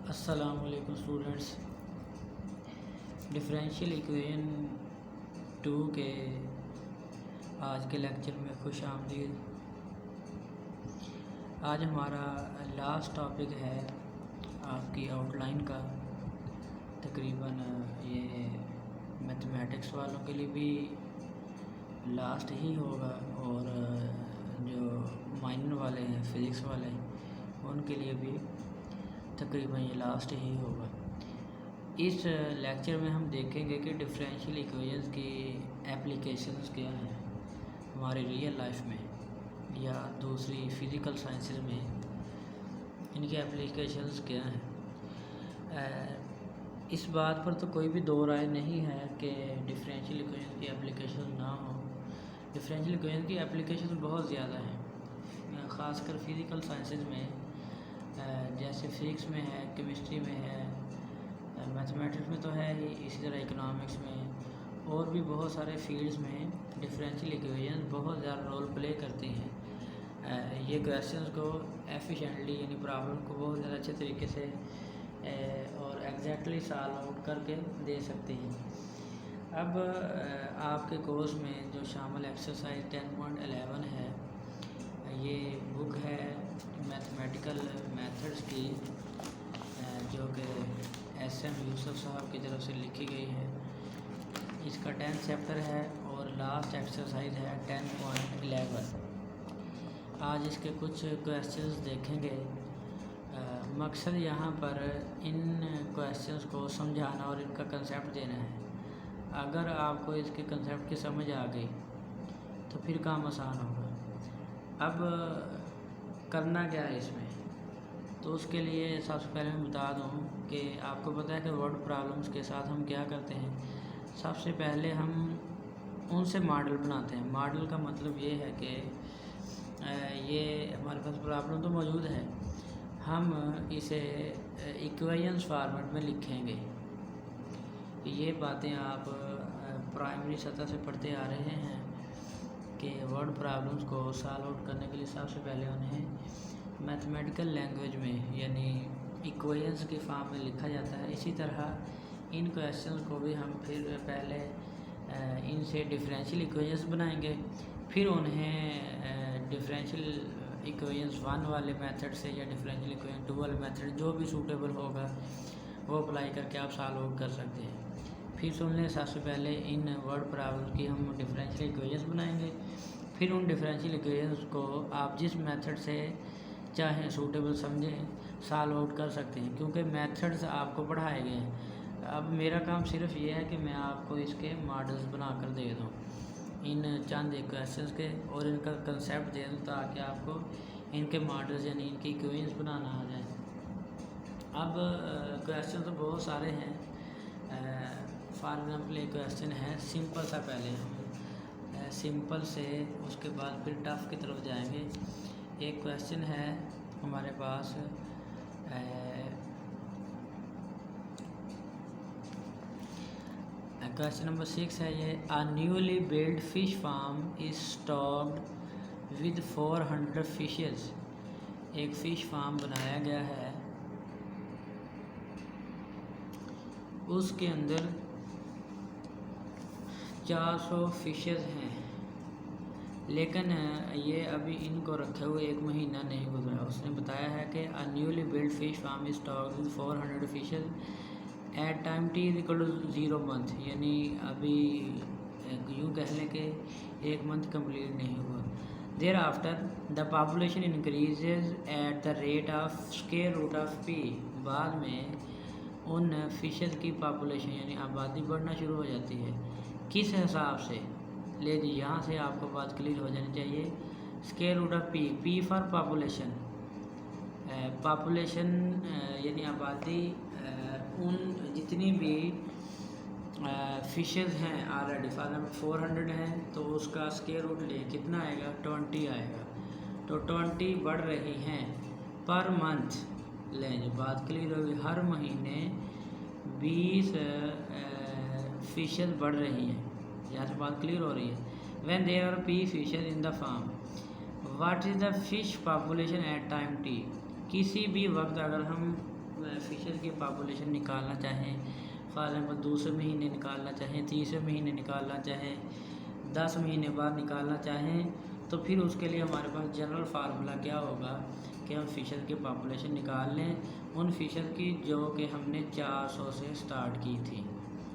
अस्सलामुअलैकुम students. Differential equation 2 के आज के लेक्चर में खुश आमदीद। आज हमारा लास्ट टॉपिक है आपकी आउटलाइन का। तकरीबन ये मैथमेटिक्स वालों के लिए भी लास्ट ही होगा और जो माइनर वाले हैं, फिज़िक्स वाले, उनके लिए भी तकरीबन ये लास्ट ही होगा। इस लेक्चर में हम देखेंगे कि डिफरेंशियल इक्वेशंस की एप्लीकेशंस क्या हैं हमारे रियल लाइफ में या दूसरी फ़िज़िकल साइंसेस में, इनकी एप्लीकेशंस क्या हैं। इस बात पर तो कोई भी दो राय नहीं है कि डिफरेंशियल इक्वेशन की एप्लीकेशन ना हो। डिफरेंशियल इक्वेशन की एप्लीकेशन बहुत ज़्यादा हैं, ख़ासकर फ़िज़िकल साइंसेस में, जैसे फ़िज़िक्स में है, केमिस्ट्री में है, मैथमेटिक्स में तो है ही, इसी तरह इकोनॉमिक्स में और भी बहुत सारे फील्ड्स में डिफरेंशियल इक्वेशन बहुत ज़्यादा रोल प्ले करती हैं। ये क्वेश्चंस को एफिशिएंटली यानी प्रॉब्लम को बहुत ज़्यादा अच्छे तरीके से और एग्जैक्टली सॉल्व आउट करके दे सकती हैं। अब आपके कोर्स में जो शामिल एक्सरसाइज 10.11 है, ये बुक है मैथमेटिकल मेथड्स की, जो कि SM यूसुफ साहब की तरफ से लिखी गई है। इसका 10th चैप्टर है और लास्ट एक्सरसाइज है 10.11। आज इसके कुछ क्वेश्चंस देखेंगे। मकसद यहाँ पर इन क्वेश्चंस को समझाना और इनका कंसेप्ट देना है। अगर आपको इसके कंसेप्ट की समझ आ गई तो फिर काम आसान होगा। अब करना क्या है इसमें, तो उसके लिए सबसे पहले मैं बता दूं कि आपको पता है कि वर्ड प्रॉब्लम्स के साथ हम क्या करते हैं। सबसे पहले हम उनसे मॉडल बनाते हैं। मॉडल का मतलब ये है कि ये हमारे पास प्रॉब्लम तो मौजूद है, हम इसे इक्वेशंस फॉर्मेट में लिखेंगे। ये बातें आप प्राइमरी सतह से पढ़ते आ रहे हैं कि वर्ड प्रॉब्लम्स को सॉल्व आउट करने के लिए सबसे पहले उन्हें मैथमेटिकल लैंग्वेज में यानी इक्वेशंस के फॉर्म में लिखा जाता है। इसी तरह इन क्वेश्चंस को भी हम फिर पहले इनसे डिफरेंशियल इक्वेशंस बनाएंगे, फिर उन्हें डिफरेंशियल इक्वेशंस 1 वाले मेथड से या डिफरेंशियल इक्वेशन 2 वाले मेथड जो भी सूटेबल होगा वो अप्लाई करके आप सॉल्व आउट कर सकते हैं। फिर सुन लें, सबसे पहले इन वर्ड प्रॉब्लम की हम डिफरेंशियल इक्वेशंस बनाएंगे, फिर उन डिफरेंशियल इक्वेशंस को आप जिस मेथड से चाहें सूटेबल समझें सॉल्व आउट कर सकते हैं, क्योंकि मेथड्स आपको पढ़ाए गए हैं। अब मेरा काम सिर्फ ये है कि मैं आपको इसके मॉडल्स बना कर दे दूँ इन चंद क्वेश्चंस के और इनका कंसेप्ट दे दूँ, ताकि आपको इनके मॉडल्स यानी इनकी इक्वेशंस बनाना आ जाए। अब क्वेश्चन तो बहुत सारे हैं। फॉर एग्ज़ाम्पल एक क्वेश्चन है सिंपल सा, पहले हम सिंपल से उसके बाद फिर टफ की तरफ जाएंगे। एक क्वेश्चन है हमारे पास, क्वेश्चन नंबर 6 है ये। A newly build fish farm is stocked with 400 fishes. एक फ़िश फार्म बनाया गया है, उसके अंदर 400 फिशेस हैं, लेकिन ये अभी इनको रखे हुए 1 महीना नहीं गुजरा। उसने बताया है कि a newly build fish farm is stocked with 400 fishes at time t = 0 month, यानी अभी यूँ कह लें कि 1 मंथ कंप्लीट नहीं हुआ। Thereafter the population increases at the rate of square root of p। बाद में उन फिशेस की पॉपुलेशन यानी आबादी बढ़ना शुरू हो जाती है। किस हिसाब से? ले जी, यहाँ से आपको बात क्लियर हो जानी चाहिए। Square root of p for population. Population यानी आबादी, उन जितनी भी फिशेस हैं ऑलरेडी, फॉर एग्जाम्पल 400 हैं, तो उसका स्क्वायर रूट ले कितना आएगा? 20 आएगा। तो 20 बढ़ रही हैं पर मंथ। लें जो बात क्लियर होगी, हर महीने 20 फिशेस बढ़ रही हैं। यहाँ से बात क्लियर हो रही है। When there are p fishes in the farm, what is the fish population at time t। किसी भी वक्त अगर हम फिशर की पॉपुलेशन निकालना चाहें, फॉर एग्जाम्पल दूसरे महीने निकालना चाहें, तीसरे महीने निकालना चाहें, 10 महीने बाद निकालना चाहें, तो फिर उसके लिए हमारे पास जनरल फार्मूला क्या होगा कि हम फ़िशर की पॉपुलेशन निकाल लें, उन फ़िशर की जो कि हमने 400 से स्टार्ट की थी।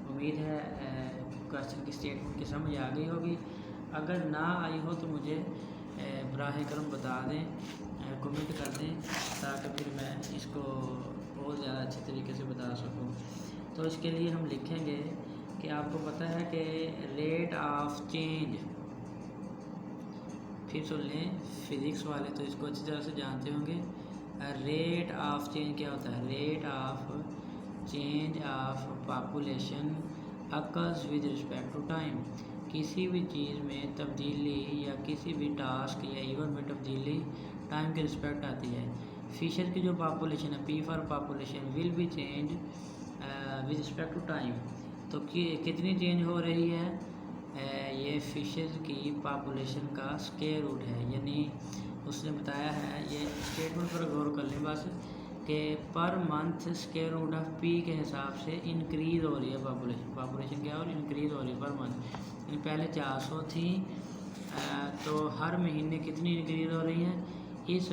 उम्मीद है क्वेश्चन की स्टेटमेंट की समझ आ गई होगी। अगर ना आई हो तो मुझे बराह करम बता दें, कमेंट कर दें, ताकि फिर मैं इसको बहुत ज़्यादा अच्छे तरीके से बता सकूं। तो इसके लिए हम लिखेंगे कि आपको पता है कि रेट ऑफ चेंज, फिर सुन लें, फिज़िक्स वाले तो इसको अच्छी तरह से जानते होंगे। रेट ऑफ चेंज क्या होता है? Rate of change of population occurs with respect to time. किसी भी चीज़ में तब्दीली या किसी भी टास्क या इवेंट में तब्दीली टाइम के रिस्पेक्ट आती है। फिशर की जो पॉपुलेशन है, P for population, will be change with respect to time. तो कितनी चेंज हो रही है? ये फिशर की पॉपुलेशन का स्क्वायर रूट है, यानी उसने बताया है, ये स्टेटमेंट पर गौर कर लें बस, कि per month square root of P के हिसाब से इंक्रीज़ हो रही है पॉपुलेशन क्या, और इंक्रीज़ हो रही है पर मंथ। पहले 400 थी, तो हर महीने कितनी इंक्रीज़ हो रही है? इस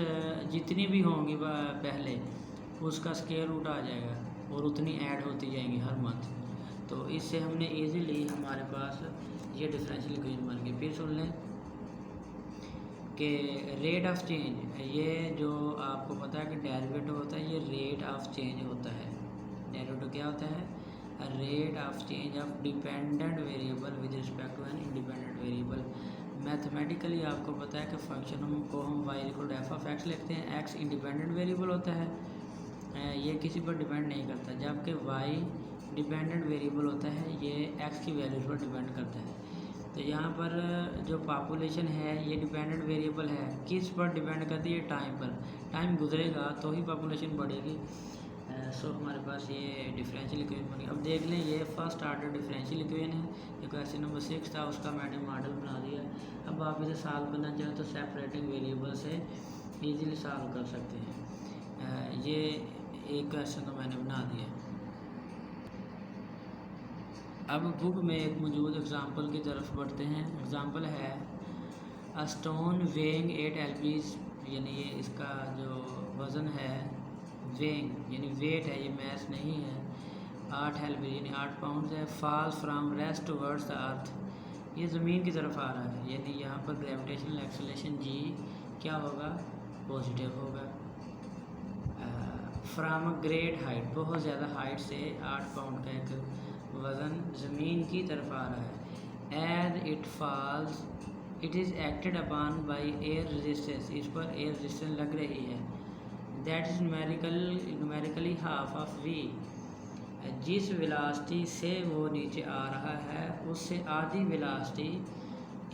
जितनी भी होंगी पहले उसका स्क्वायर रूट आ जाएगा और उतनी ऐड होती जाएंगी हर मंथ। तो इससे हमने इजीली हमारे पास ये डिफरेंशियल इक्वेशन बन गई। फिर सुन लें कि रेट ऑफ चेंज, ये जो आपको पता है कि डेरिवेटिव होता है, ये रेट ऑफ चेंज होता है। डेरिवेटिव क्या होता है? Rate of change of dependent variable with respect to an independent variable. Mathematically आपको पता है कि फंक्शन को हम y equal F of X लिखते हैं। एक्स इंडिपेंडेंट वेरिएबल होता है, ये किसी पर डिपेंड नहीं करता, जबकि y डिपेंडेंट वेरिएबल होता है, ये x की वैल्यूज पर डिपेंड करता है। तो यहाँ पर जो पॉपुलेशन है ये डिपेंडेंट वेरिएबल है, किस पर डिपेंड करती है? टाइम पर। टाइम गुजरेगा तो ही पॉपुलेशन बढ़ेगी। सो हमारे पास ये डिफरेंशियल इक्वेशन बनी। अब देख लें, ये फर्स्ट ऑर्डर डिफरेंशियल इक्वेशन है, ये क्वेश्चन नंबर 6 था, उसका मैंने मॉडल बना दिया। अब आप इसे सॉल्व करना चाहें तो सेपरेटिंग वेरिएबल से इजीली सॉल्व कर सकते हैं। ये एक क्वेश्चन तो मैंने बना दिया। अब बुक में एक मौजूद एग्ज़ाम्पल की तरफ बढ़ते हैं। एग्ज़ाम्पल है अ स्टोन वेइंग 8 lbs, यानी ये इसका जो वज़न है, वेइंग यानी वेट है, ये मैस नहीं है, 8 lbs यानी 8 पाउंड है, falls from rest towards the earth, ये ज़मीन की तरफ आ रहा है, यानी यहाँ पर ग्रेविटेशनल एक्सेलरेशन जी क्या होगा? पॉजिटिव होगा। फ्राम अ ग्रेट हाइट, बहुत ज़्यादा हाइट से 8 पाउंड का एक वज़न ज़मीन की तरफ आ रहा है। As it falls it is acted upon by air resistance, इस पर एयर रेजिस्टेंस लग रही है। That is numerically half of V, जिस वेलोसिटी से वो नीचे आ रहा है उससे आधी वेलोसिटी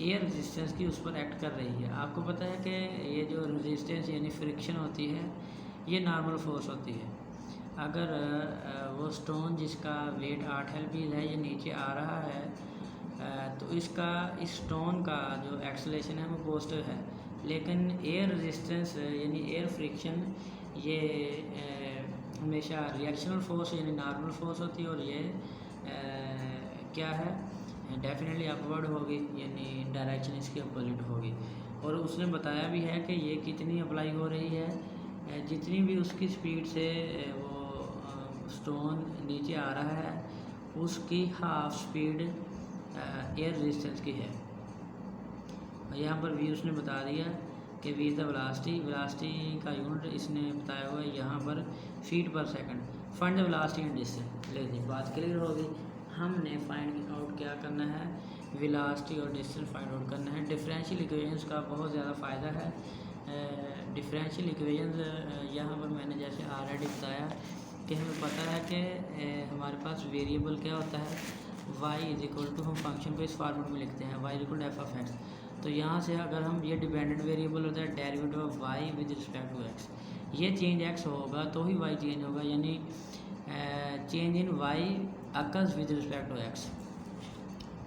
एयर रेजिस्टेंस की उस पर एक्ट कर रही है। आपको पता है कि ये जो रेजिस्टेंस यानी फ्रिक्शन होती है, ये नॉर्मल फोर्स होती है। अगर वो स्टोन जिसका वेट 8 lbs है, ये नीचे आ रहा है, तो इसका इस स्टोन का जो एक्सेलरेशन है वो पॉजिटिव है, लेकिन एयर रेजिस्टेंस यानी एयर फ्रिक्शन ये हमेशा रिएक्शनल फोर्स यानी नॉर्मल फोर्स होती है, और ये क्या है? डेफिनेटली अपवर्ड होगी, यानी डायरेक्शन इसकी अपोजिट होगी। और उसने बताया भी है कि ये कितनी अप्लाई हो रही है, जितनी भी उसकी स्पीड से वो स्टोन नीचे आ रहा है उसकी हाफ स्पीड एयर रेजिस्टेंस की है। यहाँ पर भी उसने बता दिया कि वी द वेलोसिटी का यूनिट इसने बताया हुआ है यहाँ पर फीट पर second. Find the velocity and distance, ले बात क्लियर होगी। हमने फाइंड आउट क्या करना है? वेलोसिटी और डिस्टेंस फाइंड आउट करना है। डिफरेंशियल इक्वेशंस का बहुत ज़्यादा फ़ायदा है। डिफरेंशियल इक्वेशंस यहाँ पर मैंने जैसे ऑलरेडी बताया कि हमें पता है कि हमारे पास वेरिएबल क्या होता है, y इज इक्वल टू, हम फंक्शन को इस फॉर्मेट में लिखते हैं, y is equal to f of x. तो यहाँ से अगर हम ये डिपेंडेंट वेरिएबल होता है derivative of y with respect to x, ये चेंज x होगा तो ही y चेंज होगा, यानी change in y occurs with respect to x।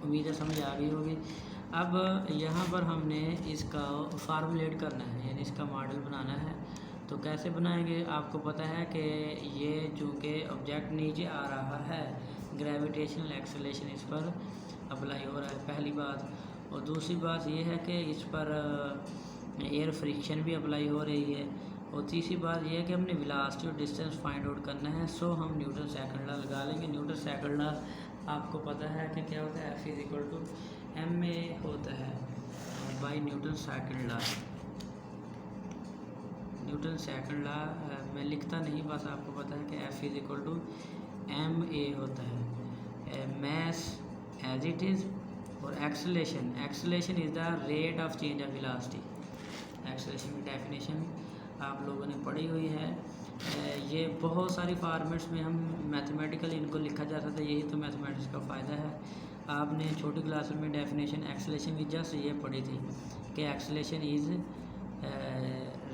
उम्मीद है समझ आ गई होगी। अब यहाँ पर हमने इसका फार्मूलेट करना है, यानी इसका मॉडल बनाना है। तो कैसे बनाएंगे, आपको पता है कि ये चूँकि ऑब्जेक्ट नीचे आ रहा है, ग्रेविटेशनल एक्सेलरेशन इस पर अप्लाई हो रहा है, पहली बात। और दूसरी बात ये है कि इस पर एयर फ्रिक्शन भी अप्लाई हो रही है। और तीसरी बात यह है कि हमने वेलोसिटी और डिस्टेंस फाइंड आउट करना है, सो हम न्यूटन सेकंड लॉ लगा लेंगे। न्यूटन सेकंड लॉ आपको पता है कि क्या होता है, F = ma होता है by Newton second law. Newton second law मैं लिखता नहीं, बस आपको पता है कि F = ma होता है, मास एज इट इज़। और acceleration is the rate of change of velocity. Acceleration की डेफिनेशन आप लोगों ने पढ़ी हुई है। ये बहुत सारी फॉर्मेट्स में हम मैथमेटिकल इनको लिखा जा सकता है, यही तो मैथमेटिक्स का फ़ायदा है। आपने छोटी क्लास में डेफिनेशन एक्सेलरेशन की जस्ट ये पढ़ी थी कि acceleration is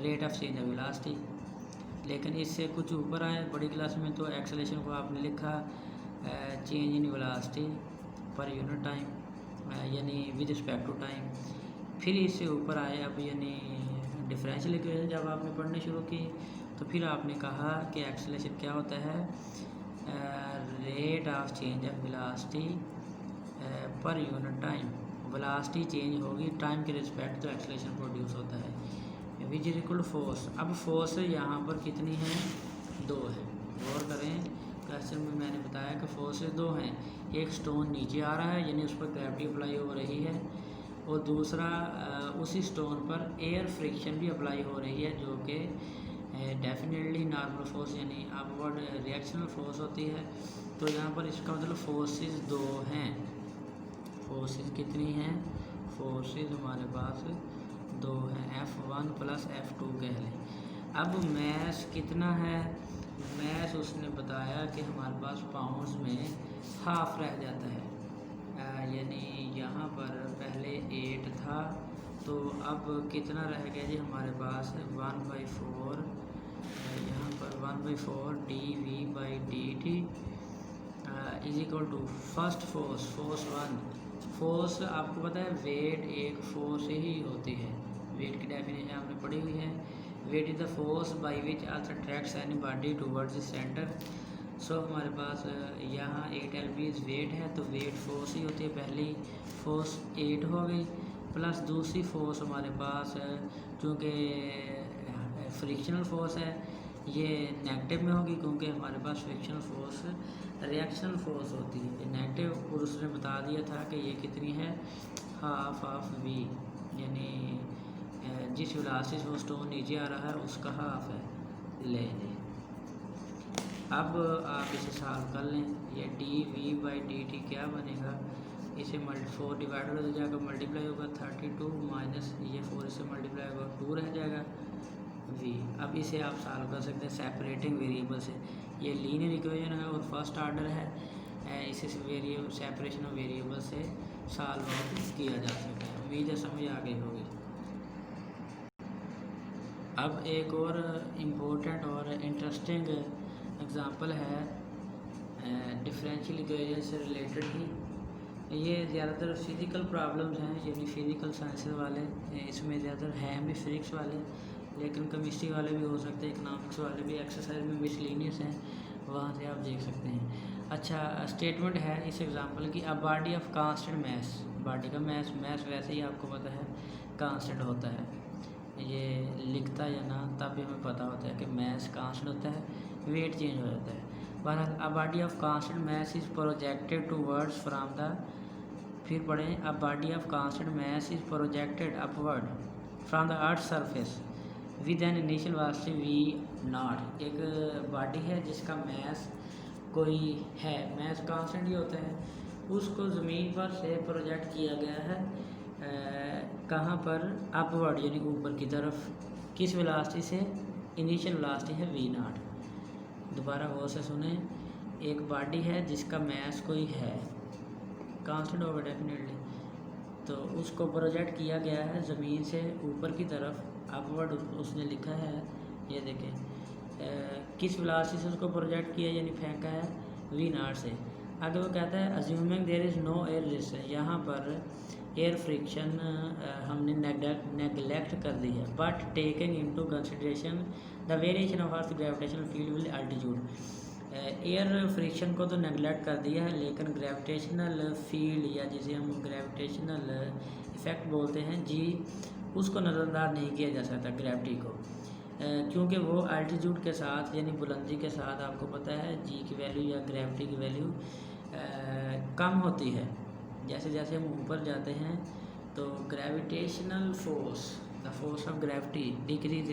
rate of change of velocity. लेकिन इससे कुछ ऊपर आए बड़ी क्लास में तो एक्सेलरेशन को आपने लिखा change in velocity per unit time, यानी विद रिस्पेक्ट टू टाइम। फिर इससे ऊपर आए अब यानी डिफरेंशियल इक्वेशन जब आपने पढ़ने शुरू की तो फिर आपने कहा कि एक्सेलरेशन क्या होता है, rate of change of velocity per unit time. Velocity change होगी टाइम के रिस्पेक्ट तो एक्सेलरेशन प्रोड्यूस होता है, which is equal to force. अब फोर्स यहाँ पर कितनी है, 2 है। गौर करें, क्वेश्चन में मैंने बताया कि फोर्सेस 2 हैं। एक स्टोन नीचे आ रहा है यानी उस पर ग्रेविटी अप्लाई हो रही है, और दूसरा उसी स्टोन पर एयर फ्रिक्शन भी अप्लाई हो रही है, जो कि डेफिनेटली नॉर्मल फोर्स यानी अपवर्ड रिएक्शनल फोर्स होती है। तो यहाँ पर इसका मतलब फोर्सेस 2 हैं। फोर्सेस कितनी हैं, फोर्सेस हमारे पास 2 हैं, F1 + F2 कह लें। अब मैस कितना है, मैस उसने बताया कि हमारे पास पाउंड्स में हाफ रह जाता है, यानी यहाँ पर पहले 8 था तो अब कितना रह गया जी हमारे पास 1/4, यहाँ पर 1/4 dV/dt is equal to first force 1। Force आपको पता है वेट एक फोर्स ही होती है, वेट की डेफिनेशन आपने पढ़ी हुई है। Weight is the force by which earth attracts any body towards the centre. So हमारे पास यहाँ 8 lbs वेट है, तो वेट फोर्स ही होती है। पहली फोर्स 8 हो गई, प्लस दूसरी फोर्स हमारे पास चूँकि फ्रिक्शनल फोर्स है ये नेगेटिव में होगी, क्योंकि हमारे पास फ्रिक्शनल फोर्स रिएक्शनल फोर्स होती है नेगेटिव। और उसने बता दिया था कि ये कितनी है, हाफ ऑफ v, यानी जिस वेलोसिटी से वो स्टोन नीचे आ रहा है उसका हाफ है, ले लें। अब आप इसे सॉल्व कर लें, ये dV/dt क्या बनेगा, इसे 4 डिवाइडेड हो जाएगा, मल्टीप्लाई होगा 32 माइनस ये 4 से मल्टीप्लाई होगा 2 रह जाएगा v। अब इसे आप सॉल्व कर सकते हैं सेपरेटिंग वेरिएबल से। ये लीनियर इक्वेशन है और फर्स्ट ऑर्डर है, इसे सेपरेशन ऑफ वेरिएबल से सॉल्व किया जा सकता है। उम्मीद है समझ आ गई होगी। अब एक और इम्पोर्टेंट और इंटरेस्टिंग एग्ज़ाम्पल है डिफरेंशियल इक्वेशन से रिलेटेड ही। ये ज़्यादातर फिज़िकल प्रॉब्लम्स हैं, यानी फ़िज़िकल साइंसेस वाले, इसमें ज़्यादातर हैं भी फिजिक्स वाले, लेकिन केमिस्ट्री वाले भी हो सकते हैं, इकोनॉमिक्स वाले भी। एक्सरसाइज में मिसलिनियस हैं, वहाँ से आप देख सकते हैं। अच्छा, स्टेटमेंट है इस एग्ज़ाम्पल की, a body of constant mass. Body का मैस वैसे ही आपको पता है कांस्टेंट होता है, ये लिखता या ना तब भी हमें पता होता है कि मैस कांस्टेंट होता है, वेट चेंज हो जाता है। बहरहाल a body of constant mass is projected towards from the, फिर पढ़ें, a body of constant mass is projected upward from the earth surface with an initial velocity v0। एक body है जिसका मैस कोई है, मैस कांस्टेंट ही होता है, उसको ज़मीन पर से प्रोजेक्ट किया गया है कहाँ पर, अपवर्ड यानी ऊपर की तरफ, किस वेलोसिटी से, इनिशियल वेलोसिटी है v0। दोबारा गौर से सुने, एक बॉडी है जिसका मैस कोई है, कांस्टेंट होगा डेफिनेटली, तो उसको प्रोजेक्ट किया गया है ज़मीन से ऊपर की तरफ, अपवर्ड उसने लिखा है, ये देखें किस वेलोसिटी से उसको प्रोजेक्ट किया यानी फेंका है, v0 से। आगे वो कहता है assuming there is no air resistance, यहाँ पर एयर फ्रिक्शन हमने नेगलेक्ट कर दी है, but taking into consideration the variation of earth gravitational field with altitude. Air friction को तो नेगलेक्ट कर दिया है, लेकिन ग्रेविटेशनल फील्ड या जिसे हम ग्रेविटेशनल इफेक्ट बोलते हैं जी, उसको नज़रअंदाज नहीं किया जा सकता ग्रेविटी को, क्योंकि वो एल्टीट्यूड के साथ यानी बुलंदी के साथ आपको पता है जी की वैल्यू या ग्रेविटी की वैल्यू कम होती है। जैसे जैसे हम ऊपर जाते हैं तो gravitational force, the force of gravity decrease.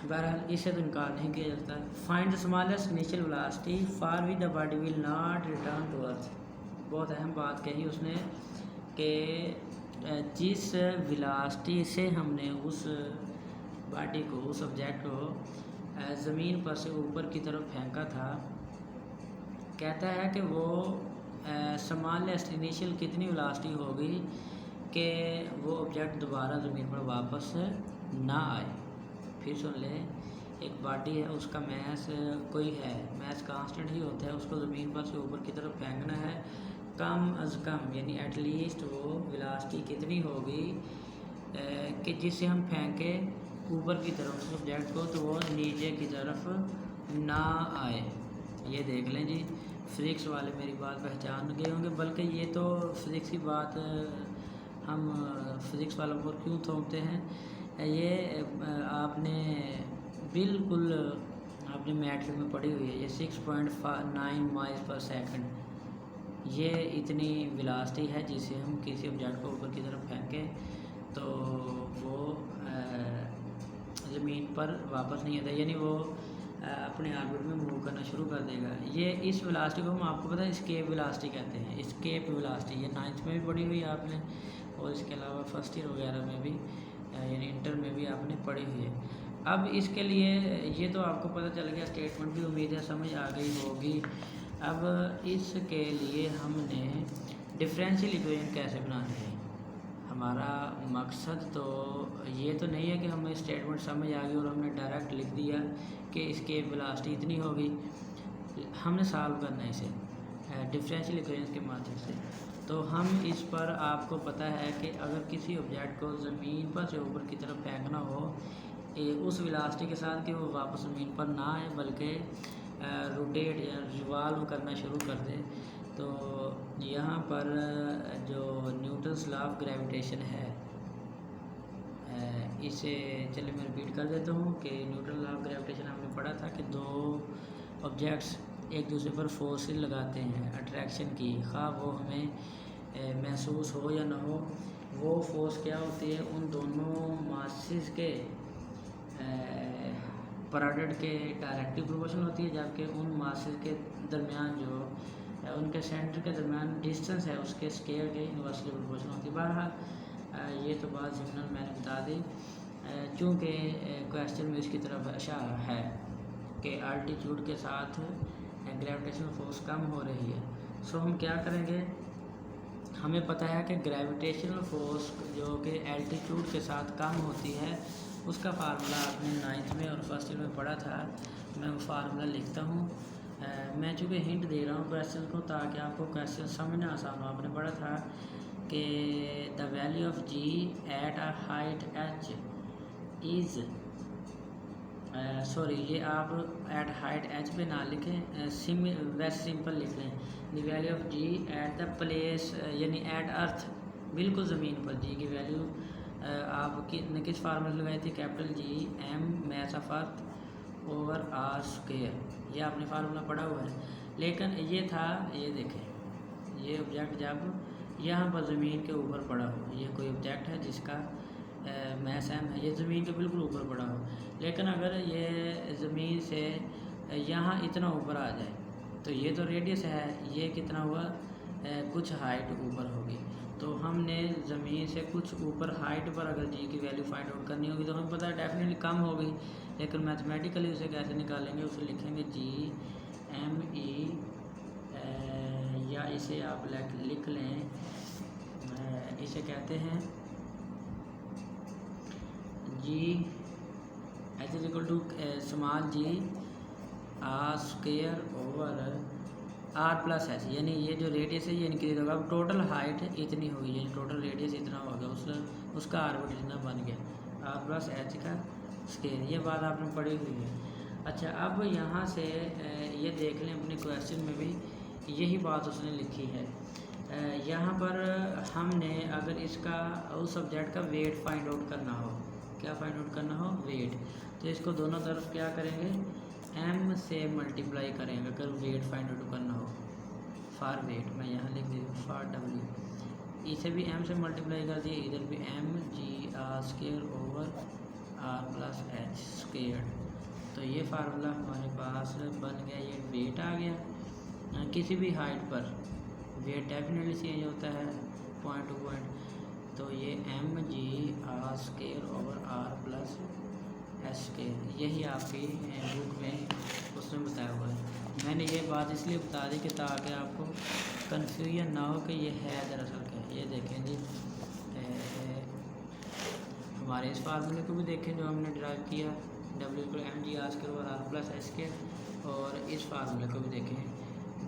बहरहाल इससे तो इनकार नहीं किया जाता। Find the smallest initial velocity for which the body will not return to earth. बहुत अहम बात कही उसने कि जिस वेलोसिटी से हमने उस बॉडी को, उस ऑब्जेक्ट को ज़मीन पर से ऊपर की तरफ फेंका था, कहता है कि वो स्मॉलेस्ट इनिशियल कितनी वेलोसिटी होगी कि वो ऑब्जेक्ट दोबारा ज़मीन पर वापस ना आए। फिर सुन ले, एक बॉडी है, उसका मैस कोई है, मैस कांस्टेंट ही होता है, उसको ज़मीन पर से ऊपर की तरफ फेंकना है, कम अज़ कम यानी एटलीस्ट वो वेलोसिटी कितनी होगी कि जिससे हम फेंके ऊपर की तरफ उस ऑब्जेक्ट को तो वो नीचे की तरफ ना आए। ये देख लें जी, फिज़िक्स वाले मेरी बात पहचान गए होंगे, बल्कि ये तो फिज़िक्स की बात हम फिज़िक्स वालों पर क्यों थोपते हैं, ये आपने बिल्कुल आपने मैट्रिक में पढ़ी हुई है, ये 6.9 माइल्स पर सेकंड ये इतनी वेलोसिटी है जिसे हम किसी ऑब्जेक्ट को ऊपर की तरफ फेंकें तो वो ज़मीन पर वापस नहीं आता, यानी वो अपने ऑर्बिट में मूव करना शुरू कर देगा। ये इस वेलोसिटी को हम आपको पता है एस्केप वेलोसिटी कहते हैं, एस्केप वेलोसिटी। ये 9th में भी पढ़ी हुई है आपने, और इसके अलावा फर्स्ट ईयर वगैरह में भी यानी इंटर में भी आपने पढ़ी हुई है। अब इसके लिए ये तो आपको पता चल गया, स्टेटमेंट भी उम्मीद है समझ आ गई होगी। अब इसके लिए हमने डिफरेंशियल इक्वेशन कैसे बनानी है, हमारा मकसद तो ये तो नहीं है कि हमें स्टेटमेंट समझ आ गई और हमने डायरेक्ट लिख दिया कि इसके वेलोसिटी इतनी होगी। हमने सॉल्व करना है इसे डिफरेंशियल इक्वेशन के माध्यम से। तो हम इस पर आपको पता है कि अगर किसी ऑब्जेक्ट को ज़मीन पर से ऊपर की तरफ फेंकना हो उस वेलोसिटी के साथ कि वो वापस ज़मीन पर ना आए बल्कि रोटेट या रिवॉल्व करना शुरू कर दे, तो यहाँ पर जो न्यूटन्स लॉ ऑफ ग्रेविटेशन है इसे चलिए मैं रिपीट कर देता हूँ कि न्यूटन लॉ ऑफ ग्रेविटेशन हमने पढ़ा था कि दो ऑब्जेक्ट्स एक दूसरे पर फोर्स लगाते हैं अट्रैक्शन की, खा वो हमें महसूस हो या ना हो, वो फोर्स क्या होती है, उन दोनों मासेस के प्रोडक्ट के डायरेक्टिव प्रोपोर्शन होती है, जबकि उन मासेस के दरमियान जो उनके सेंटर के दरमियान डिस्टेंस है उसके स्केयर के इन्वर्सली प्रोपोर्शन होती है। बहरहाल ये तो बात ज़िम्नन मैंने बता दी, चूँकि क्वेश्चन में इसकी तरफ इशारा है कि अल्टीट्यूड के साथ ग्रेविटेशनल फोर्स कम हो रही है। सो हम क्या करेंगे, हमें पता है कि ग्रेविटेशनल फोर्स जो कि एल्टीट्यूड के साथ कम होती है उसका फार्मूला आपने 9th में और फर्स्ट ईयर में पढ़ा था। मैं वो फार्मूला लिखता हूँ, मैं चूँकि हिंट दे रहा हूँ क्वेश्चन को ताकि आपको क्वेश्चन समझना आसान हो। आपने पढ़ा था कि the value of g at a height h is sorry ये आप एट हाइट एच पे ना लिखें, वैसे सिंपल लिख लें, the value of g at the place यानी एट अर्थ, बिल्कुल ज़मीन पर जी की वैल्यू आप किस फार्मूले लगाई थी, capital G M mass of earth over r square, ये आपने फार्मूला पढ़ा हुआ है। लेकिन ये था, ये देखें, ये ऑब्जेक्ट जब यहाँ पर ज़मीन के ऊपर पड़ा हो, ये कोई ऑब्जेक्ट है जिसका मैस एम है, ये ज़मीन के बिल्कुल ऊपर पड़ा हो, लेकिन अगर ये ज़मीन से यहाँ इतना ऊपर आ जाए तो ये तो रेडियस है, ये कितना हुआ कुछ हाइट ऊपर होगी। तो हमने ज़मीन से कुछ ऊपर हाइट पर अगर जी की वैल्यू फाइंड आउट करनी होगी तो हमें पता है डेफिनेटली कम होगी, लेकिन मैथमेटिकली उसे कैसे निकालेंगे, उसे लिखेंगे जी एम ई या इसे आप लिख लें, इसे कहते हैं g h is equal to small g r square over r plus h, यानी ये जो रेडियस है ये इंक्रीज होगा। अब टोटल हाइट इतनी होगी, यानी टोटल रेडियस इतना होगा, उसका आर्बिट इतना बन गया, आर प्लस एच का स्केयर। ये बात आपने पढ़ी हुई है। अच्छा, अब यहाँ से ये देख लें अपने क्वेश्चन में भी यही बात उसने लिखी है। यहाँ पर हमने अगर इसका उस सब्जेक्ट का वेट फाइंड आउट करना हो, क्या फाइंड आउट करना हो, वेट, तो इसको दोनों तरफ क्या करेंगे, m से मल्टीप्लाई करेंगे अगर वेट फाइंड आउट करना हो। फॉर वेट मैं यहाँ लिख दी फॉर w, इसे भी m से मल्टीप्लाई कर दिए, इधर भी m g r square over r plus h square. तो ये फार्मूला हमारे पास बन गया, ये वेट आ गया। किसी भी हाइट पर वेट डेफिनेटली चेंज होता है पॉइंट टू पॉइंट, तो ये m g r square over r plus h square, यही आपकी बुक में उसने बताया हुआ है। मैंने ये बात इसलिए बता दी कि ताकि आपको कन्फ्यूजन ना हो कि ये है दरअसल क्या है। ये देखें जी, हमारे इस फार्मूले को भी देखें जो हमने ड्राइव किया, w equal m g r square over r plus h square, और इस फार्मूले को भी देखें,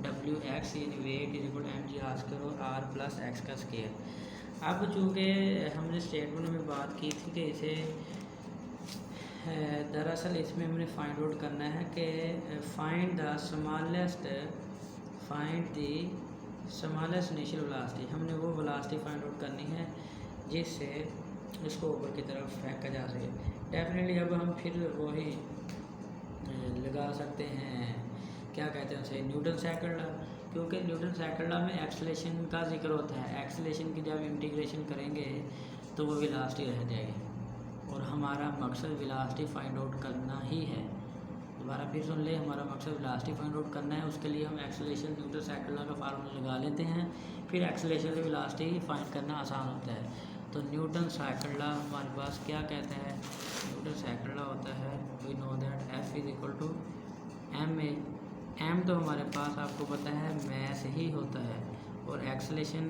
w एक्स यानी weight is equal m g r square और आर प्लस एक्स का स्केयर। अब चूँकि हमने स्टेटमेंट में बात की थी कि इसे दरअसल इसमें हमने फाइंड आउट करना है कि find the smallest initial velocity, हमने वो वेलोसिटी फाइंड आउट करनी है जिससे इसको ऊपर की तरफ फेंका जा सके। डेफिनेटली अब हम फिर वही लगा सकते हैं, क्या कहते हैं उसे, न्यूटन सेकंड लॉ, क्योंकि न्यूटन सेकंड लॉ में एक्सेलरेशन का जिक्र होता है। एक्सेलरेशन की जब इंटीग्रेशन करेंगे तो वो वेलोसिटी रह जाएगी, और हमारा मकसद वेलोसिटी फाइंड आउट करना ही है। दोबारा फिर सुन ले, हमारा मकसद वेलोसिटी फाइंड आउट करना है। उसके लिए हम एक्सेलरेशन न्यूटन सेकंड लॉ का फार्मूला लगा लेते हैं, फिर एक्सेलरेशन से वेलोसिटी फाइंड करना आसान होता है। तो न्यूटन सेकंड लॉ हमारे पास क्या कहता है, न्यूटन सेकंड लॉ होता है, we know that F is equal to m a, m तो हमारे पास आपको पता है मैस ही होता है, और एक्सेलरेशन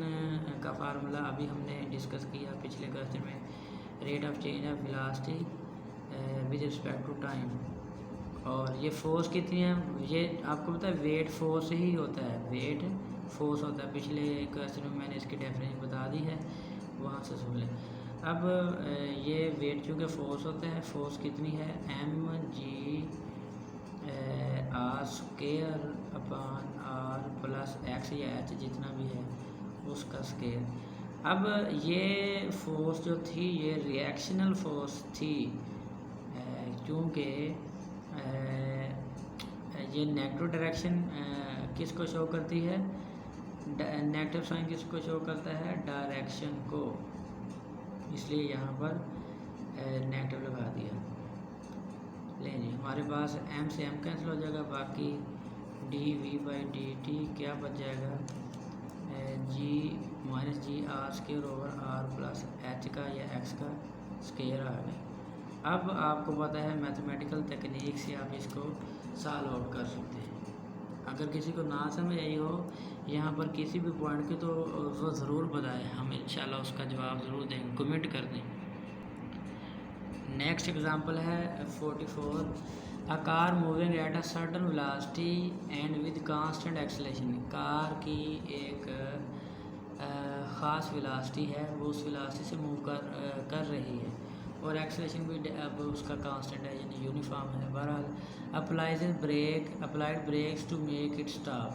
का फार्मूला अभी हमने डिस्कस किया पिछले क्वेश्चन में, rate of change of velocity with respect to time. और ये फोर्स कितनी है, ये आपको पता है वेट फोर्स ही होता है, वेट फोर्स होता है। पिछले क्वेश्चन में मैंने इसकी डेफिनेशन बता दी है, वहाँ से सुन लें। अब ये वेट चूँकि फोर्स होता है, फोर्स कितनी है, m g r square upon r plus x या एच जितना भी है उसका स्केयर। अब ये फोर्स जो थी ये रिएक्शनल फोर्स थी, क्योंकि ये नेगेटिव डायरेक्शन किसको शो करती है, नेगेटिव साइन किसको शो करता है, डायरेक्शन को, इसलिए यहाँ पर नेगेटिव लगा दिया। ले जी, हमारे पास m से m कैंसिल हो जाएगा, बाकी d v by d t क्या बच जाएगा, g minus g r square over r plus h का या x का स्केयर आ गया। अब आपको पता है मैथमेटिकल टेक्निक से आप इसको सॉल्व आउट कर सकते हैं। अगर किसी को ना समझ आई हो यहाँ पर किसी भी पॉइंट की, तो वो ज़रूर बताएं, हम इंशाल्लाह उसका जवाब ज़रूर देंगे, कमेंट कर दें। नेक्स्ट एग्जांपल है 44, a car moving at a certain velocity and with constant acceleration, car की एक ख़ास वेलोसिटी है, वो उस वेलोसिटी से मूव कर रही है, और एक्सेलरेशन भी अब उसका कांस्टेंट है यानी यूनिफॉर्म है। बहरहाल applied brakes to make it stop,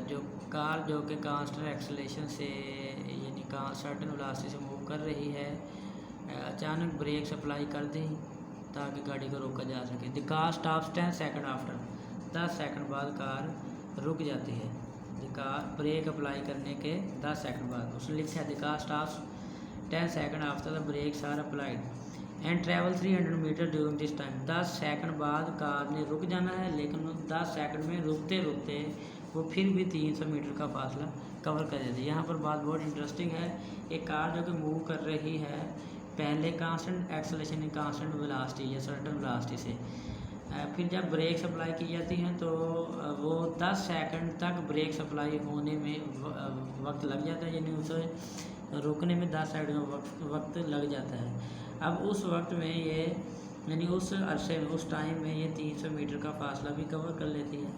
जो कार जो कि कांस्टेंट एक्सेलरेशन से यानी सर्टन वेलोसिटी से मूव कर रही है, अचानक ब्रेक्स अप्लाई कर दी ताकि गाड़ी को रोका जा सके। The car stops 10 second after, 10 second बाद कार रुक जाती है। द कार ब्रेक अप्लाई करने के 10 सेकंड बाद, उसने लिखा है the car stops 10 second after the brakes are applied and travel 300 metre during this time. 10 second बाद कार ने रुक जाना है, लेकिन 10 सेकंड में रुकते रुकते वो फिर भी 300 मीटर का फासला कवर कर देती है। यहाँ पर बात बहुत इंटरेस्टिंग है, एक कार जो कि मूव कर रही है पहले कांस्टेंट एक्सेलरेशन कांस्टेंट वेलोसिटी या सर्टेन वेलोसिटी से, फिर जब ब्रेक्स अप्लाई की जाती हैं तो वो 10 सेकंड तक ब्रेक्स अप्लाई होने में वक्त लग जाता है, यानी उसे रुकने में 10 सेकंड का वक्त लग जाता है। अब उस वक्त में ये यानी उस अरसे में उस टाइम में ये 300 मीटर का फासला भी कवर कर लेती है।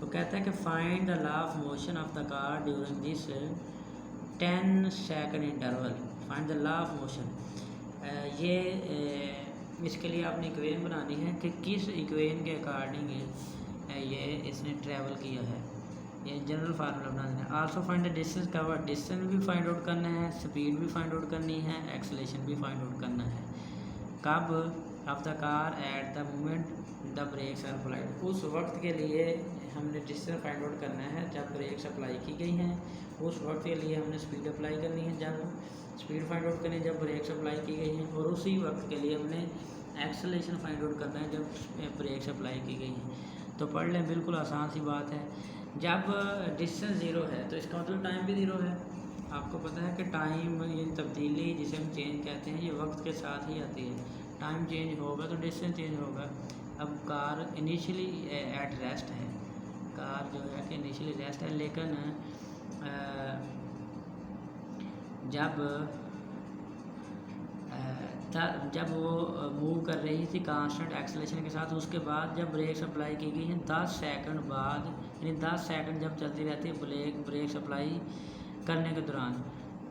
वो कहता है कि find the law of motion of the car during this 10 second interval. Find the law of motion. ये इसके लिए आपने इक्वेशन बनानी है कि किस इक्वेशन के अकॉर्डिंग ये इसने ट्रैवल किया है। ये जनरल फार्मूला बनाना है। Also find the distance cover, distance भी फाइंड आउट करना है, स्पीड भी फाइंड आउट करनी है, एक्सेलेरेशन भी फाइंड आउट करना है। कब? Of the car at the moment the brakes are applied. उस वक्त के लिए हमने डिस्टेंस फाइंड आउट करना है जब ब्रेक्स अप्लाई की गई हैं। उस वक्त के लिए हमने स्पीड अप्लाई करनी है जब स्पीड फाइंड आउट करनी है जब ब्रेक्स अप्लाई की गई हैं। और उसी वक्त के लिए हमने एक्सेलेरेशन फाइंड आउट करना है जब ब्रेक्स अप्लाई की गई हैं। तो पढ़ लें, बिल्कुल आसान सी बात है। जब डिस्टेंस ज़ीरो है तो इसका मतलब टाइम भी ज़ीरो है। आपको पता है कि टाइम, ये तब्दीली जिसे हम चेंज कहते हैं, ये वक्त के साथ ही आती है। टाइम चेंज होगा तो डिस्टेंस चेंज होगा। अब कार इनिशियली एट रेस्ट है, कार जो है कि इनिशियली रेस्ट है, लेकिन जब वो मूव कर रही थी कांस्टेंट एक्सेलेरेशन के साथ, उसके बाद जब ब्रेक्स अप्लाई की गई हैं 10 सेकंड बाद, यानी 10 सेकंड जब चलती रहती है ब्रेक्स अप्लाई करने के दौरान,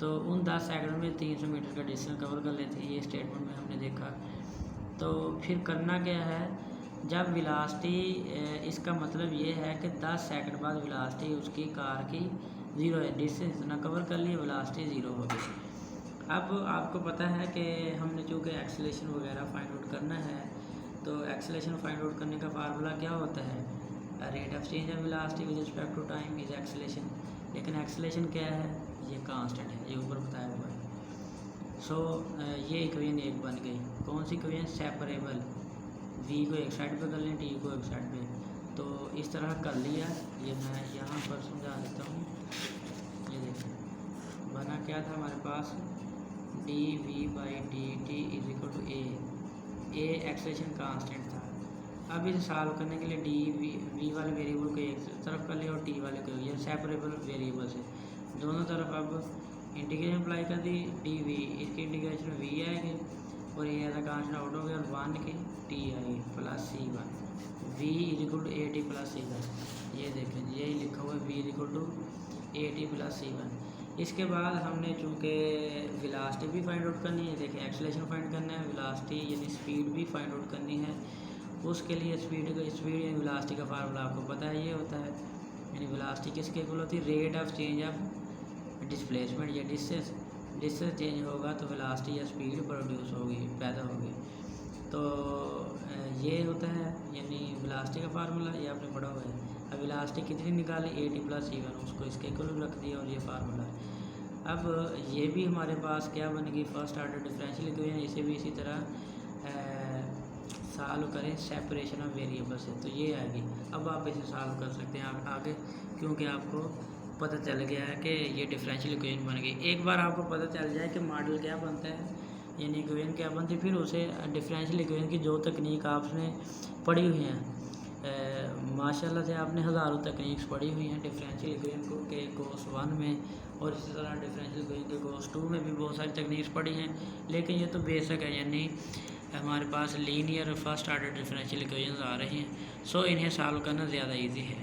तो उन 10 सेकंड में 300 मीटर का डिस्टेंस कवर कर लेती है। ये स्टेटमेंट में हमने देखा। तो फिर करना क्या है, जब वेलोसिटी, इसका मतलब ये है कि 10 सेकंड बाद वेलोसिटी उसकी कार की ज़ीरो है, डिस्टेंस इतना कवर कर लिया, वेलोसिटी ज़ीरो हो गई। अब आपको पता है कि हमने चूँकि एक्सेलेरेशन वगैरह फाइंड आउट करना है, तो एक्सेलेरेशन फाइंड आउट करने का फार्मूला क्या होता है? Rate of change of velocity with respect to time is acceleration. लेकिन एक्सेलेरेशन क्या है? ये कांस्टेंट है, ये ऊपर बताया हुआ है। सो ये इक्वेशन एक बन गई। कौन सी इक्वेशन? सेपरेबल। v को एक साइड पे कर लें, t को एक साइड पे, तो इस तरह कर लिया। ये मैं यहाँ पर समझा देता हूँ। ये देखिए बना क्या था हमारे पास, dv/dt is equal to a acceleration constant था। अब इसे सॉल्व करने के लिए v वाले वेरिएबल को एक तरफ कर लिया और t वाले को, ये सेपरेबल वेरिएबल से दोनों तरफ अब इंटीग्रेशन अप्लाई कर दी। dv, इसकी इंटीग्रेशन v आएगी और ये ऐसा कांस्टेंट आउट हो गया और 1 की t आएगी plus c1, v is equal to at plus c1। ये देखें, यही लिखा हुआ है v is equal to at plus c1। इसके बाद हमने चूँकि वेलोसिटी भी फाइंड आउट करनी है, देखिए एक्सेलेरेशन फाइंड करना है, वेलोसिटी यानी स्पीड भी फाइंड आउट करनी है। उसके लिए स्पीड यानी वेलोसिटी का फार्मूला आपको पता है, ये होता है, यानी वेलोसिटी किसके इक्वल होती है? Rate of change of displacement या डिस्टेंस चेंज होगा तो वेलोसिटी या स्पीड प्रोड्यूस होगी, पैदा होगी। तो ये होता है यानी वेलोसिटी का फार्मूला, ये आपने पढ़ा हुआ है। अब वेलोसिटी कितनी निकाली? at प्लस c1, उसको इसके इक्वल रख दिया और ये फार्मूला। अब ये भी हमारे पास क्या बन गई? First order differential equation. इसे भी इसी तरह सॉल्व करें सेपरेशन ऑफ वेरिएबल से, तो ये आएगी। अब आप इसे सॉल्व कर सकते हैं आगे, क्योंकि आपको पता चल गया है कि ये डिफरेंशियल इक्वेशन बन गई। एक बार आपको पता चल जाए कि मॉडल क्या बनता है, यानी इक्वेशन क्या बनती है, फिर उसे डिफरेंशियल इक्वेशन की जो तकनीक आपने पढ़ी हुई हैं, माशाल्लाह से आपने हज़ारों तकनीक्स पढ़ी हुई हैं डिफरेंशियल इक्वेशन को के कोर्स 1 में, और इसी तरह डिफरेंशियल इक्वेशन के कोर्स 2 में भी बहुत सारी तकनीक्स पढ़ी हैं। लेकिन ये तो बेसिक है, यानी हमारे पास linear first order differential equation आ रही हैं। सो इन्हें सॉल्व करना ज़्यादा ईजी है।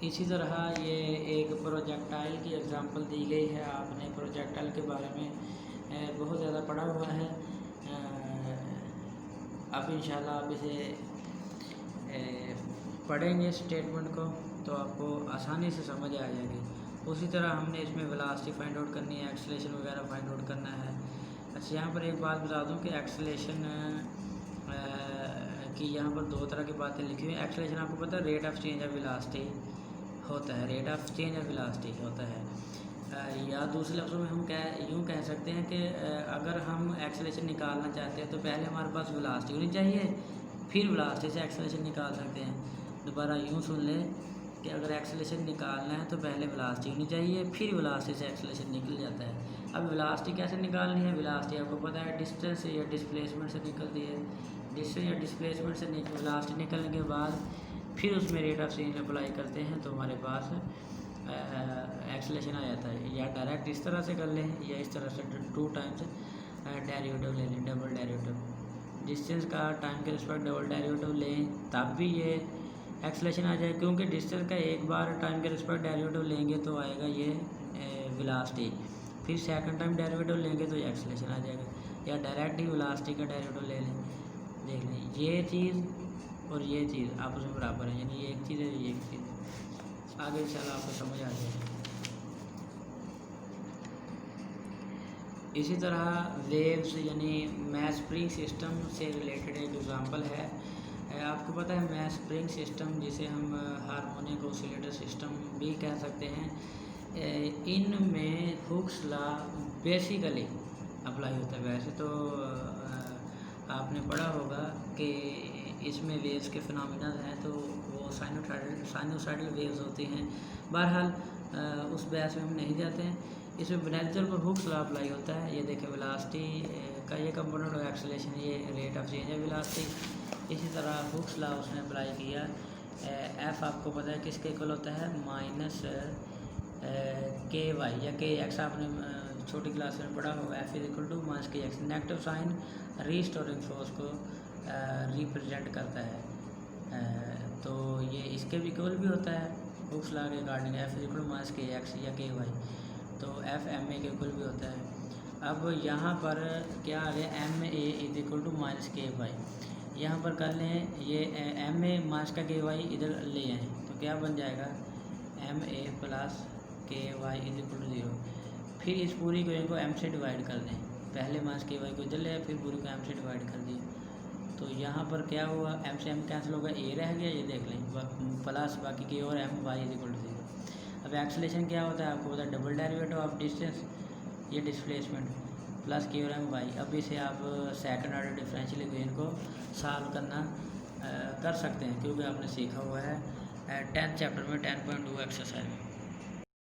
इसी तरह ये एक प्रोजेक्टाइल की एग्जांपल दी गई है। आपने प्रोजेक्टाइल के बारे में बहुत ज़्यादा पढ़ा हुआ है। अब इंशाल्लाह आप इसे पढ़ेंगे स्टेटमेंट को तो आपको आसानी से समझ आ जाएगी। उसी तरह हमने इसमें वेलोसिटी फाइंड आउट करनी है, एक्सेलेरेशन वगैरह फाइंड आउट करना है। अच्छा, यहाँ पर एक बात बता दूँ कि एक्सेलेरेशन की यहाँ पर दो तरह की बातें लिखी हुई हैं। एक्सेलेरेशन आपको पता है rate of change of velocity होता है, rate of change of velocity होता है। या दूसरे लफ्ज़ों में हम यूँ कह सकते हैं कि अगर हम एक्सेलेरेशन निकालना चाहते हैं तो पहले हमारे पास वेलोसिटी होनी चाहिए, फिर वेलोसिटी से एक्सेलेरेशन निकाल सकते हैं। दोबारा यूँ सुन लें कि अगर एक्सेलेरेशन निकालना है तो पहले वेलोसिटी होनी चाहिए, फिर वेलोसिटी से एक्सेलेरेशन निकल जाता है। अब वेलोसिटी कैसे निकालनी है? वेलोसिटी आपको पता है डिस्टेंस या डिस्प्लेसमेंट से निकलती है। डिस्टेंस या डिस्प्लेसमेंट से वेलोसिटी निकलने के बाद फिर उसमें रेट ऑफ चेंज अप्लाई करते हैं तो हमारे पास एक्सेलेरेशन आ जाता है। या डायरेक्ट इस तरह से कर लें या इस तरह से 2 टाइम्स डेरिवेटिव ले लें, डबल डेरिवेटिव। डिस्टेंस का टाइम के रिस्पेक्ट डबल डेरिवेटिव लें तब भी ये एक्सेलेरेशन आ जाएगा, क्योंकि डिस्टेंस का एक बार टाइम के रिस्पेक्ट डेरिवेटिव लेंगे तो आएगा ये वेलोसिटी, फिर सेकंड टाइम डेरिवेटिव लेंगे तो ये एक्सेलेरेशन आ जाएगा, या डायरेक्ट ही वेलोसिटी का डेरिवेटिव ले लें। देख लें ये चीज़ और ये चीज़ आपस में बराबर है, यानी ये एक चीज़ है ये एक चीज़। आगे इंशाल्लाह आपको समझ आ जाएगा। इसी तरह वेव्स यानी मैथ स्प्रिंग सिस्टम से रिलेटेड एक एग्जांपल है। आपको पता है मैथ स्प्रिंग सिस्टम जिसे हम हार्मोनिक ऑसिलेटर सिस्टम भी कह सकते हैं, इनमें हुक्स लॉ बेसिकली अप्लाई होता है। वैसे तो आपने पढ़ा होगा कि इसमें वेव्स के फिनोमिना हैं तो वो साइनोसाइडल वेव्स होती हैं। बहरहाल उस बहस में हम नहीं जाते हैं। इसमें बुनियादी तौर पर हुक्स लॉ अप्लाई होता है। ये देखें वेलोसिटी का ये कंपोनेंट और एक्सेलेरेशन, ये रेट ऑफ चेंज है वेलोसिटी। इसी तरह हुक्स लॉ उसने अप्लाई किया। एफ़ आपको पता है किसके इक्वल होता है, माइनस के वाई या के एक्स, आपने छोटी क्लास में पढ़ा होगा। F is equal to minus k x, negative sign restoring force को रिप्रेजेंट करता है। तो ये इसके भी इक्वल भी होता है हुक्स लॉ के according, F is equal to minus k x या के वाई, तो एफ एम ए के इक्वल भी होता है। अब यहाँ पर क्या आ गया, m a is equal to minus k y, यहाँ पर कर लें ये एम ए माइनस का के वाई इधर ले आए तो क्या बन जाएगा, एम ए प्लस के वाई इज इक्वल टू 0। फिर इस पूरी को इनको एम से डिवाइड कर दें, पहले माइनस के वाई को इधर ले आए फिर पूरी को एम से डिवाइड कर दिया, तो यहाँ पर क्या हुआ, एम से एम कैंसिल होगा, ए रह गया, ये देख लें प्लस बाकी के और m y is equal to 0। अब एक्सेलेरेशन क्या होता है आपको पता है, डबल डेरिवेटिव ऑफ डिस्टेंस, ये डिस्प्लेसमेंट प्लस के और एम वाई। अब इसे आप सेकंड ऑर्डर डिफरेंशियल इक्वेशन को सॉल्व करना कर सकते हैं, क्योंकि आपने सीखा हुआ है 10th चैप्टर में 10.2 एक्सरसाइज में।